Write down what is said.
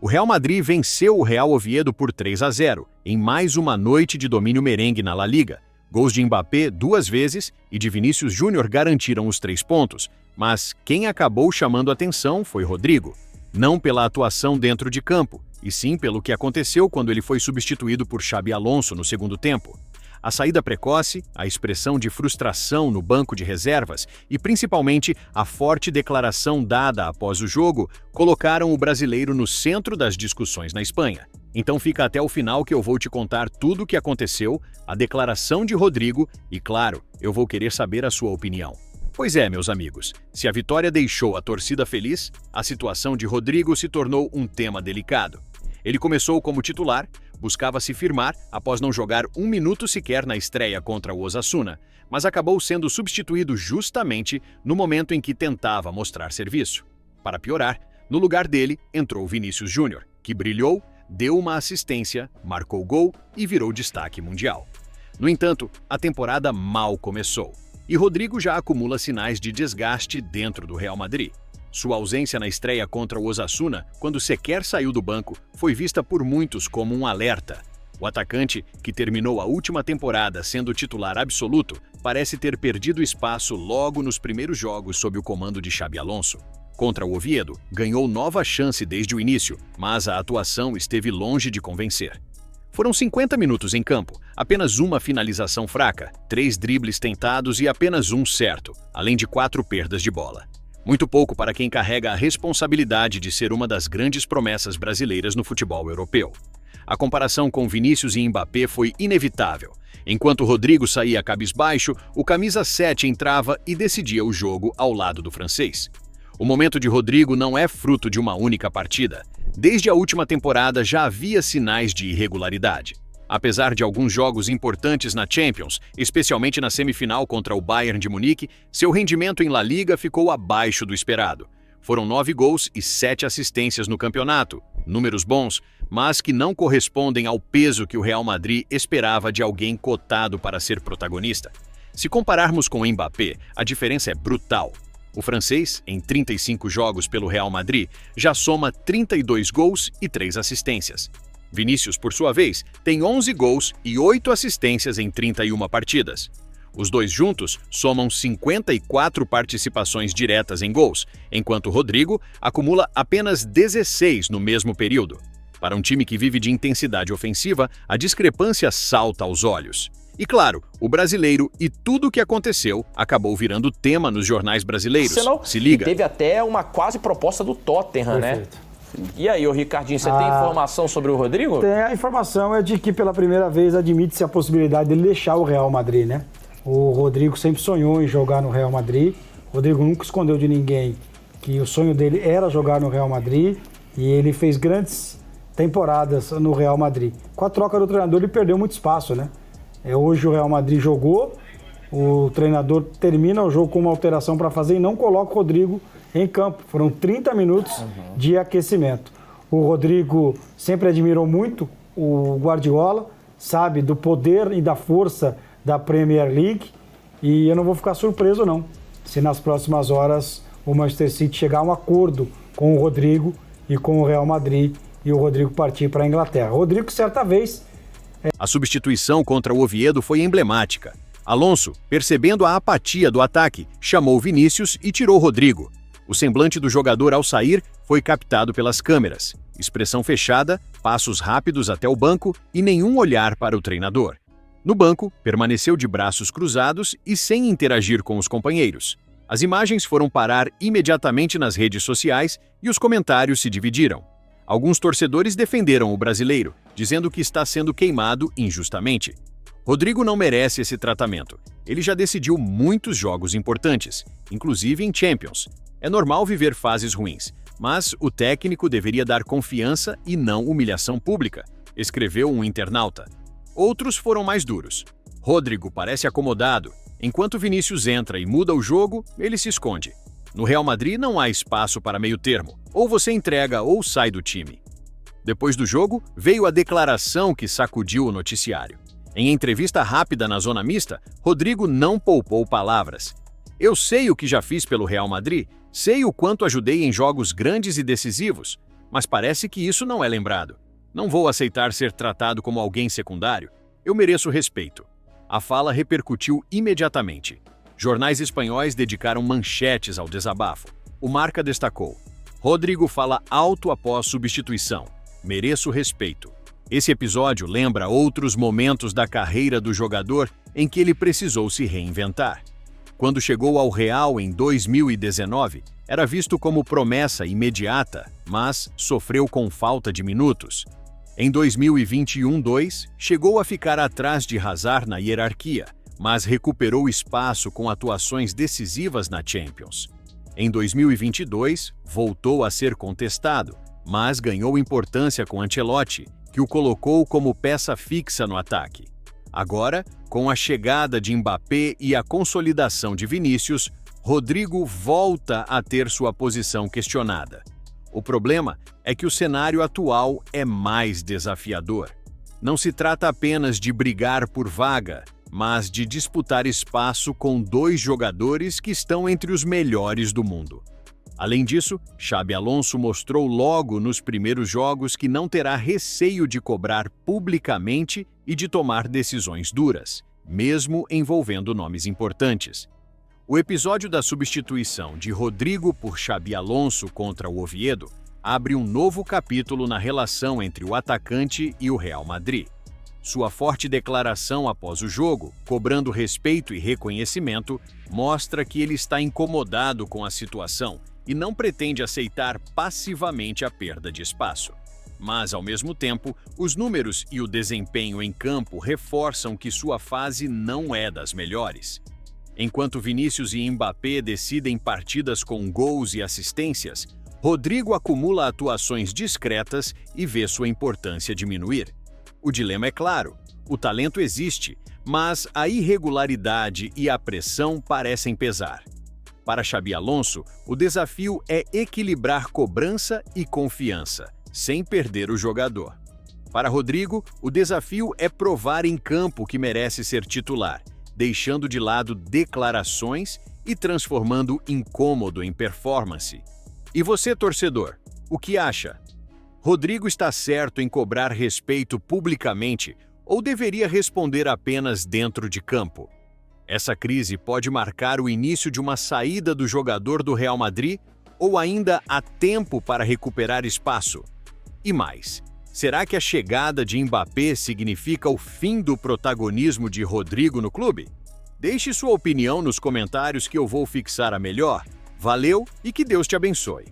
O Real Madrid venceu o Real Oviedo por 3-0, em mais uma noite de domínio merengue na La Liga. Gols de Mbappé 2 vezes e de Vinícius Júnior garantiram os 3 pontos, mas quem acabou chamando atenção foi Rodrigo. Não pela atuação dentro de campo, e sim pelo que aconteceu quando ele foi substituído por Xabi Alonso no segundo tempo. A saída precoce, a expressão de frustração no banco de reservas e principalmente a forte declaração dada após o jogo colocaram o brasileiro no centro das discussões na Espanha. Então fica até o final que eu vou te contar tudo o que aconteceu, a declaração de Rodrigo e, claro, eu vou querer saber a sua opinião. Pois é, meus amigos, se a vitória deixou a torcida feliz, a situação de Rodrigo se tornou um tema delicado. Ele começou como titular, buscava se firmar após não jogar 1 minuto sequer na estreia contra o Osasuna, mas acabou sendo substituído justamente no momento em que tentava mostrar serviço. Para piorar, no lugar dele entrou Vinícius Júnior, que brilhou, deu uma assistência, marcou gol e virou destaque mundial. No entanto, a temporada mal começou, e Rodrigo já acumula sinais de desgaste dentro do Real Madrid. Sua ausência na estreia contra o Osasuna, quando sequer saiu do banco, foi vista por muitos como um alerta. O atacante, que terminou a última temporada sendo titular absoluto, parece ter perdido espaço logo nos primeiros jogos sob o comando de Xabi Alonso. Contra o Oviedo, ganhou nova chance desde o início, mas a atuação esteve longe de convencer. Foram 50 minutos em campo, apenas uma finalização fraca, 3 dribles tentados e apenas um certo, além de 4 perdas de bola. Muito pouco para quem carrega a responsabilidade de ser uma das grandes promessas brasileiras no futebol europeu. A comparação com Vinícius e Mbappé foi inevitável. Enquanto Rodrigo saía cabisbaixo, o camisa 7 entrava e decidia o jogo ao lado do francês. O momento de Rodrigo não é fruto de uma única partida. Desde a última temporada já havia sinais de irregularidade. Apesar de alguns jogos importantes na Champions, especialmente na semifinal contra o Bayern de Munique, seu rendimento em La Liga ficou abaixo do esperado. Foram 9 gols e 7 assistências no campeonato, números bons, mas que não correspondem ao peso que o Real Madrid esperava de alguém cotado para ser protagonista. Se compararmos com Mbappé, a diferença é brutal. O francês, em 35 jogos pelo Real Madrid, já soma 32 gols e 3 assistências. Vinícius, por sua vez, tem 11 gols e 8 assistências em 31 partidas. Os dois juntos somam 54 participações diretas em gols, enquanto Rodrigo acumula apenas 16 no mesmo período. Para um time que vive de intensidade ofensiva, a discrepância salta aos olhos. E claro, o brasileiro e tudo o que aconteceu acabou virando tema nos jornais brasileiros. Se liga. E teve até uma quase proposta do Tottenham, Perfeito. né? E aí, ô Ricardinho, você tem informação sobre o Rodrigo? Tem, a informação é de que pela primeira vez admite-se a possibilidade dele deixar o Real Madrid, né? O Rodrigo sempre sonhou em jogar no Real Madrid. O Rodrigo nunca escondeu de ninguém que o sonho dele era jogar no Real Madrid e ele fez grandes temporadas no Real Madrid. Com a troca do treinador ele perdeu muito espaço, né? Hoje o Real Madrid jogou, o treinador termina o jogo com uma alteração para fazer e não coloca o Rodrigo em campo. Foram 30 minutos de aquecimento. O Rodrigo sempre admirou muito o Guardiola, sabe do poder e da força da Premier League, e eu não vou ficar surpreso não, se nas próximas horas o Manchester City chegar a um acordo com o Rodrigo e com o Real Madrid e o Rodrigo partir para a Inglaterra. Rodrigo, certa vez... A substituição contra o Oviedo foi emblemática. Alonso, percebendo a apatia do ataque, chamou Vinícius e tirou Rodrigo. O semblante do jogador ao sair foi captado pelas câmeras. Expressão fechada, passos rápidos até o banco e nenhum olhar para o treinador. No banco, permaneceu de braços cruzados e sem interagir com os companheiros. As imagens foram parar imediatamente nas redes sociais e os comentários se dividiram. Alguns torcedores defenderam o brasileiro, dizendo que está sendo queimado injustamente. Rodrigo não merece esse tratamento. Ele já decidiu muitos jogos importantes, inclusive em Champions. É normal viver fases ruins, mas o técnico deveria dar confiança e não humilhação pública, escreveu um internauta. Outros foram mais duros. Rodrigo parece acomodado. Enquanto Vinícius entra e muda o jogo, ele se esconde. No Real Madrid não há espaço para meio termo. Ou você entrega ou sai do time. Depois do jogo, veio a declaração que sacudiu o noticiário. Em entrevista rápida na zona mista, Rodrigo não poupou palavras. Eu sei o que já fiz pelo Real Madrid, sei o quanto ajudei em jogos grandes e decisivos. mas parece que isso não é lembrado. Não vou aceitar ser tratado como alguém secundário. Eu mereço respeito. A fala repercutiu imediatamente. Jornais espanhóis dedicaram manchetes ao desabafo. O Marca destacou: Rodrigo fala alto após substituição. Mereço respeito. Esse episódio lembra outros momentos da carreira do jogador em que ele precisou se reinventar. Quando chegou ao Real em 2019, era visto como promessa imediata, mas sofreu com falta de minutos. Em 2021-2, chegou a ficar atrás de Hazard na hierarquia, mas recuperou espaço com atuações decisivas na Champions. Em 2022, voltou a ser contestado, mas ganhou importância com Ancelotti, que o colocou como peça fixa no ataque. Agora, com a chegada de Mbappé e a consolidação de Vinícius, Rodrigo volta a ter sua posição questionada. O problema é que o cenário atual é mais desafiador. Não se trata apenas de brigar por vaga, mas de disputar espaço com dois jogadores que estão entre os melhores do mundo. Além disso, Xabi Alonso mostrou logo nos primeiros jogos que não terá receio de cobrar publicamente e de tomar decisões duras, mesmo envolvendo nomes importantes. O episódio da substituição de Rodrigo por Xabi Alonso contra o Oviedo abre um novo capítulo na relação entre o atacante e o Real Madrid. Sua forte declaração após o jogo, cobrando respeito e reconhecimento, mostra que ele está incomodado com a situação e não pretende aceitar passivamente a perda de espaço. Mas, ao mesmo tempo, os números e o desempenho em campo reforçam que sua fase não é das melhores. Enquanto Vinícius e Mbappé decidem partidas com gols e assistências, Rodrigo acumula atuações discretas e vê sua importância diminuir. O dilema é claro: o talento existe, mas a irregularidade e a pressão parecem pesar. Para Xabi Alonso, o desafio é equilibrar cobrança e confiança, sem perder o jogador. Para Rodrigo, o desafio é provar em campo que merece ser titular, deixando de lado declarações e transformando incômodo em performance. E você, torcedor, o que acha? Rodrigo está certo em cobrar respeito publicamente ou deveria responder apenas dentro de campo? Essa crise pode marcar o início de uma saída do jogador do Real Madrid ou ainda há tempo para recuperar espaço? E mais, será que a chegada de Mbappé significa o fim do protagonismo de Rodrigo no clube? Deixe sua opinião nos comentários que eu vou fixar a melhor. Valeu e que Deus te abençoe.